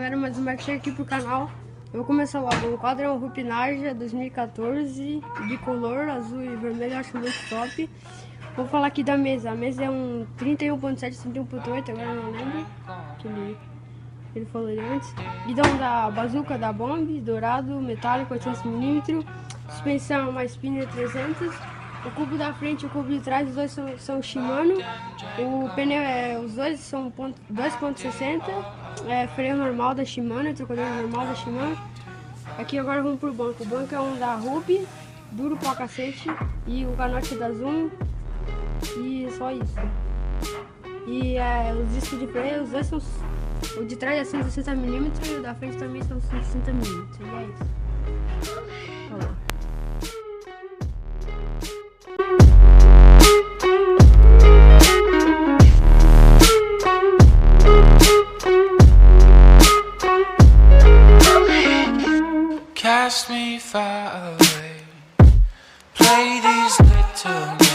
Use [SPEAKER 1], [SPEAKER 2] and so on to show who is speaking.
[SPEAKER 1] galera, mais um Mark aqui pro canal. Eu vou começar logo. O quadro é um Rupp Ninja 2014, bicolor, azul e vermelho, eu acho muito top. Vou falar aqui da mesa. A mesa é um 31.7, 31.8, agora eu não lembro. Que ele falou ali antes. Guidão da bazuca da Bomb, dourado, metálico, 800mm. Suspensão, uma Spinner 300. O cubo da frente e o cubo de trás, os dois são Shimano. O pneu, os dois são 2.60. Freio normal da Shimano, trocador normal da Shimano. Aqui agora vamos pro banco. O banco é um da Rupp, duro pra cacete. E o canote da Zoom. E só isso. E os discos de freio, os dois são... O de trás é 160mm e o da frente também são 160mm. E é isso. Olha lá.
[SPEAKER 2] Cast me far away. Play these little